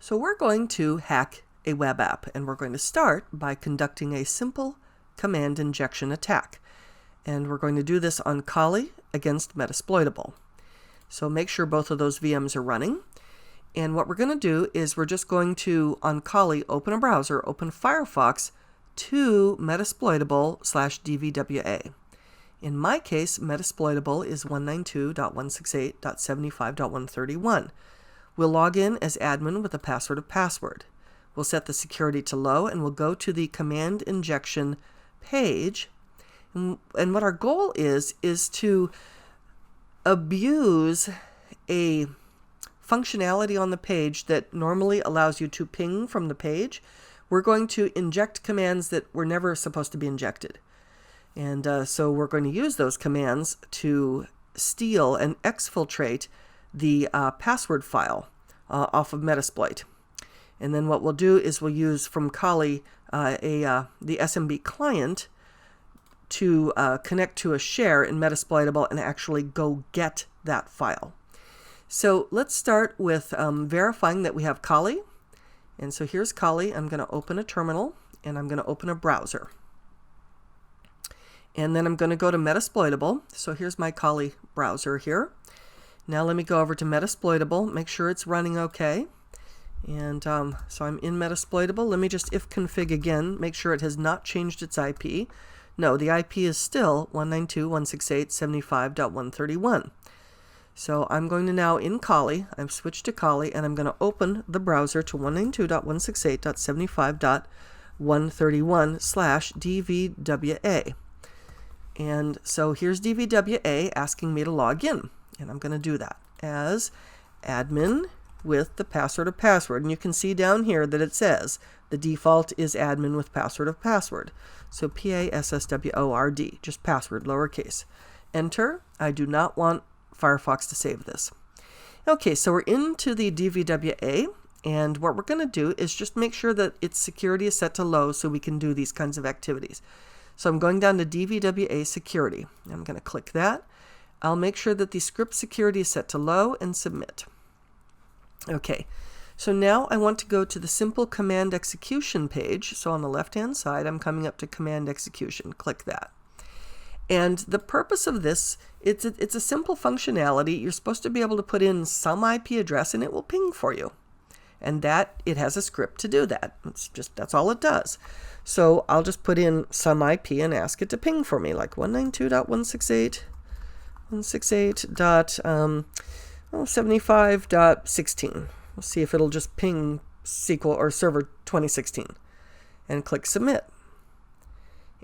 So we're going to hack a web app, and we're going to start by conducting a simple command injection attack. And we're going to do this on Kali against Metasploitable. So make sure both of those VMs are running. And what we're going to do is we're just going to, on Kali, open a browser, open Firefox to Metasploitable/DVWA. In my case, Metasploitable is 192.168.75.131. We'll log in as admin with a password of password. We'll set the security to low, and we'll go to the command injection page. And what our goal is to abuse a functionality on the page that normally allows you to ping from the page. We're going to inject commands that were never supposed to be injected. And so we're going to use those commands to steal and exfiltrate the password file off of Metasploit. And then what we'll do is we'll use from Kali the SMB client to connect to a share in Metasploitable and actually go get that file. So let's start with verifying that we have Kali. And so here's Kali. I'm going to open a terminal and I'm going to open a browser. And then I'm going to go to Metasploitable. So here's my Kali browser here. Now let me go over to Metasploitable, make sure it's running okay. And so I'm in Metasploitable. Let me just ifconfig again, make sure it has not changed its IP. No, the IP is still 192.168.75.131. So I'm going to now, in Kali, I've switched to Kali, and I'm going to open the browser to 192.168.75.131/DVWA. And so here's DVWA asking me to log in. And I'm going to do that as admin with the password of password. And you can see down here that it says the default is admin with password of password. So PASSWORD, just password, lowercase. Enter. I do not want Firefox to save this. Okay, so we're into the DVWA. And what we're going to do is just make sure that its security is set to low so we can do these kinds of activities. So I'm going down to DVWA security. I'm going to click that. I'll make sure that the script security is set to low and submit. Okay, so now I want to go to the simple command execution page. So on the left-hand side, I'm coming up to command execution. Click that. And the purpose of this, it's a simple functionality. You're supposed to be able to put in some IP address and it will ping for you. And that it has a script to do that. That's all it does. So I'll just put in some IP and ask it to ping for me, like 192.168.75.16. We'll see if it'll just ping SQL or Server 2016 and click submit.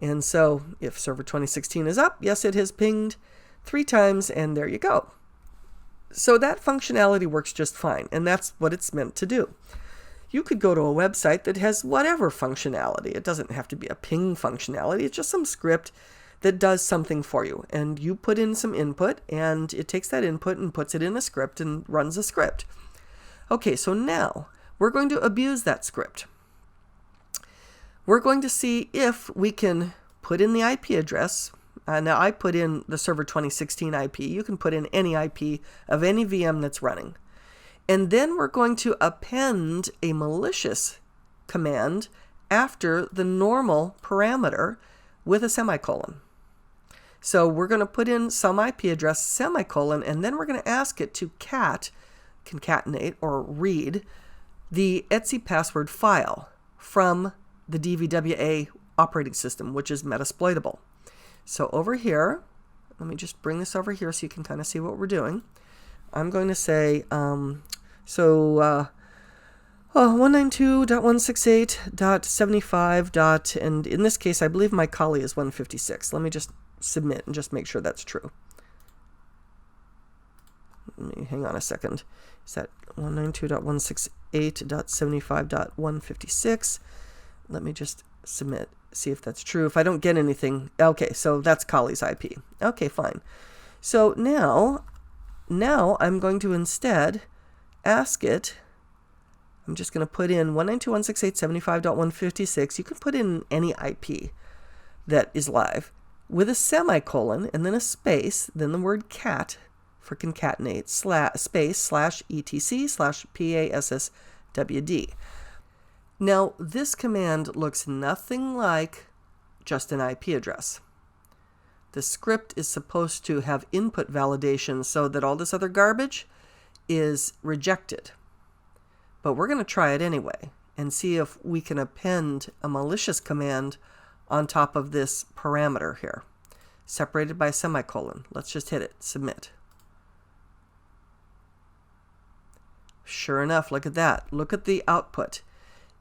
And so if Server 2016 is up, yes, it has pinged 3 times, and there you go. So that functionality works just fine, and that's what it's meant to do. You could go to a website that has whatever functionality. It doesn't have to be a ping functionality. It's just some script that does something for you. And you put in some input, and it takes that input and puts it in a script and runs a script. Okay, so now we're going to abuse that script. We're going to see if we can put in the IP address. Now I put in the Server 2016 IP. You can put in any IP of any VM that's running. And then we're going to append a malicious command after the normal parameter with a semicolon. So we're going to put in some IP address, semicolon, and then we're going to ask it to concatenate or read the etc password file from the DVWA operating system, which is Metasploitable. So over here, let me just bring this over here so you can kind of see what we're doing. I'm going to say, 192.168.75. And in this case, I believe my Kali is 156. Let me just submit and just make sure that's true. Let me hang on a second. Is that 192.168.75.156? Let me just submit, see if that's true. If I don't get anything, okay, so that's Kali's IP. Okay, fine. So now I'm going to instead ask it, I'm just going to put in 192.168.75.156. You can put in any IP that is live with a semicolon and then a space, then the word cat for concatenate, space /etc/PASSWORD WD. Now, this command looks nothing like just an IP address. The script is supposed to have input validation so that all this other garbage is rejected. But we're going to try it anyway and see if we can append a malicious command on top of this parameter here, separated by a semicolon. Let's just hit it, submit. Sure enough, look at that. Look at the output.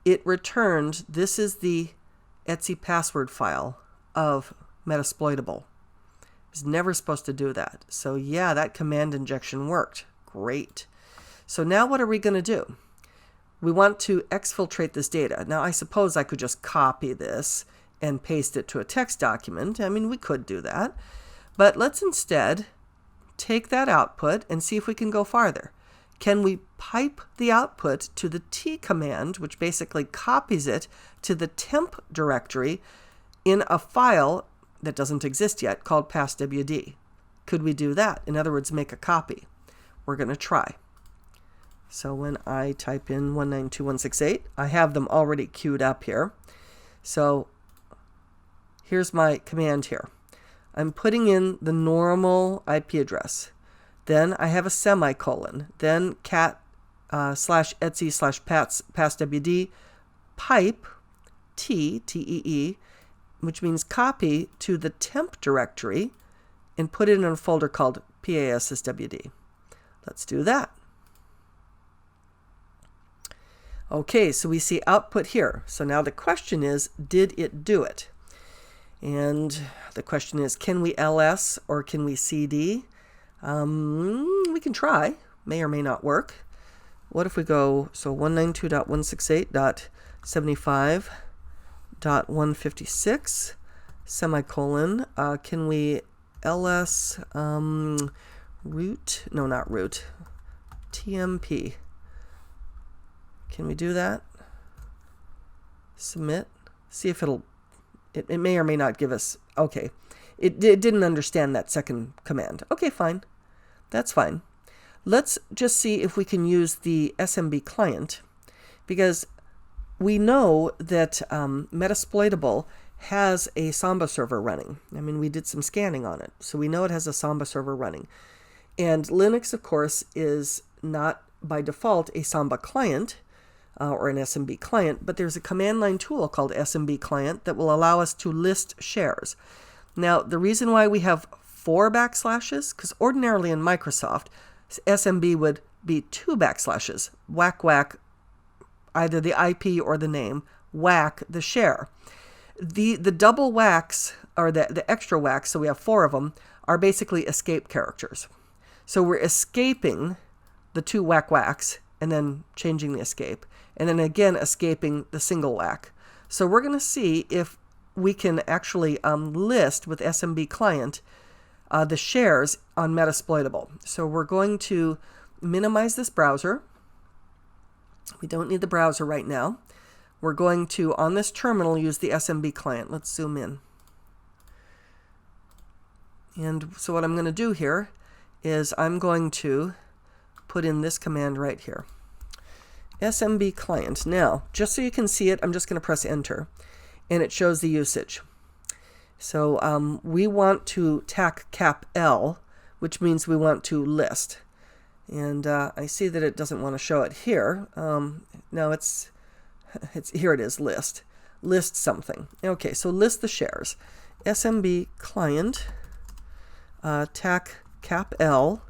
It returned, this is the Etsy password file of Metasploitable. It was never supposed to do that. So yeah, that command injection worked. Great. So now what are we going to do? We want to exfiltrate this data. Now I suppose I could just copy this and paste it to a text document. I mean, we could do that. But let's instead take that output and see if we can go farther. Can we pipe the output to the T command, which basically copies it to the temp directory in a file that doesn't exist yet called passwd? Could we do that? In other words, make a copy. We're going to try. So when I type in 192.168, I have them already queued up here. So here's my command here. I'm putting in the normal IP address. Then I have a semicolon. Then cat /etsy /passwd pipe T-E-E, which means copy to the temp directory and put it in a folder called PASSWD. Let's do that. Okay, so we see output here. So now the question is, did it do it? And the question is, can we ls or can we cd? We can try. May or may not work. What if we go, so 192.168.75.156, semicolon, can we ls root, no, not root, tmp. Can we do that? Submit. See if it may or may not give us, okay. It didn't understand that second command. Okay, fine. That's fine. Let's just see if we can use the SMB client, because we know that Metasploitable has a Samba server running. I mean, we did some scanning on it, so we know it has a Samba server running. And Linux, of course, is not by default a Samba client or an SMB client, but there's a command line tool called SMB client that will allow us to list shares. Now, the reason why we have 4 backslashes, because ordinarily in Microsoft, SMB would be 2 backslashes, whack whack, either the IP or the name, whack the share. The double whacks, or the extra whacks, so we have 4 of them, are basically escape characters. So we're escaping the 2 whack whacks and then changing the escape, and then again escaping the single whack. So we're going to see if we can actually list with SMB client the shares on Metasploitable. So we're going to minimize this browser. We don't need the browser right now. We're going to, on this terminal, use the SMB client. Let's zoom in. And so what I'm going to do here is I'm going to put in this command right here. SMB client. Now, just so you can see it, I'm just going to press enter, and it shows the usage. So we want to tack cap L, which means we want to list. And I see that it doesn't want to show it here. No, it's here it is, list. List something. Okay, so list the shares. SMB client, tack cap L,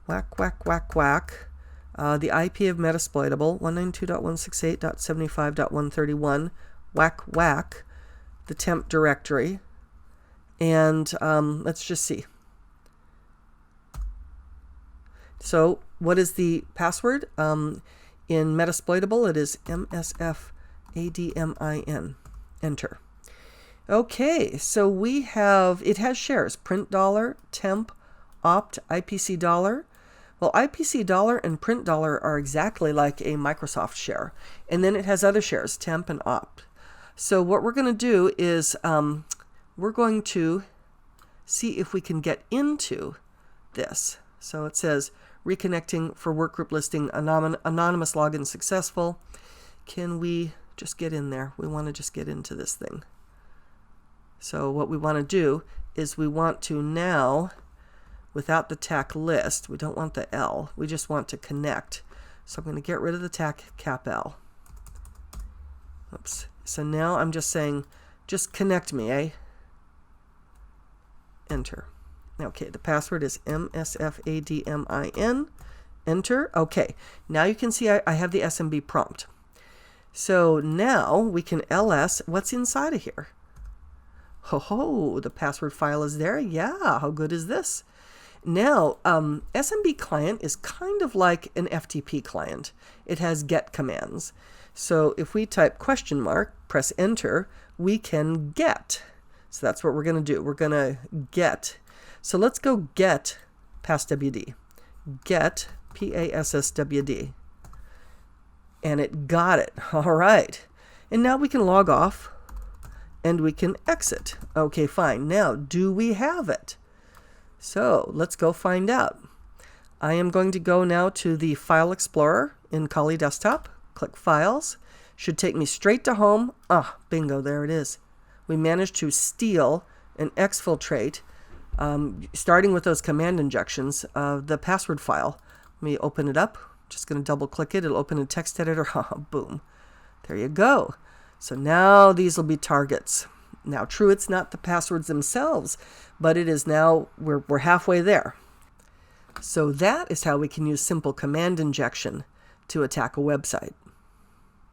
whack, whack, whack, whack. The IP of Metasploitable, 192.168.75.131, whack, whack, the temp directory, and let's just see. So what is the password? In Metasploitable, it is MSFADMIN. Enter. Okay, so we have, it has shares, print dollar, temp, opt, IPC dollar. Well, IPC dollar and print dollar are exactly like a Microsoft share. And then it has other shares, temp and opt. So what we're going to do is we're going to see if we can get into this. So it says reconnecting for workgroup listing, anonymous login successful. Can we just get in there? We want to just get into this thing. So what we want to do is we want to now, without the TAC list, we don't want the L, we just want to connect. So I'm going to get rid of the TAC cap L. Oops. So now I'm just saying, just connect me, eh? Enter. Okay, the password is MSFADMIN. Enter. Okay, now you can see I have the SMB prompt. So now we can LS what's inside of here. Ho, the password file is there. Yeah, how good is this? Now, SMB client is kind of like an FTP client. It has get commands. So if we type question mark, press enter, we can get. So that's what we're going to do. We're going to get. So let's go get passwd. Get PASSWD. And it got it. All right. And now we can log off and we can exit. Okay, fine. Now, do we have it? So let's go find out. I am going to go now to the File Explorer in Kali Desktop. Click Files. Should take me straight to home. Ah, bingo, there it is. We managed to steal and exfiltrate, starting with those command injections, the password file. Let me open it up. Just going to double click it. It'll open a text editor. Boom. There you go. So now these will be targets. Now, true, it's not the passwords themselves, but it is now, we're halfway there. So that is how we can use simple command injection to attack a website.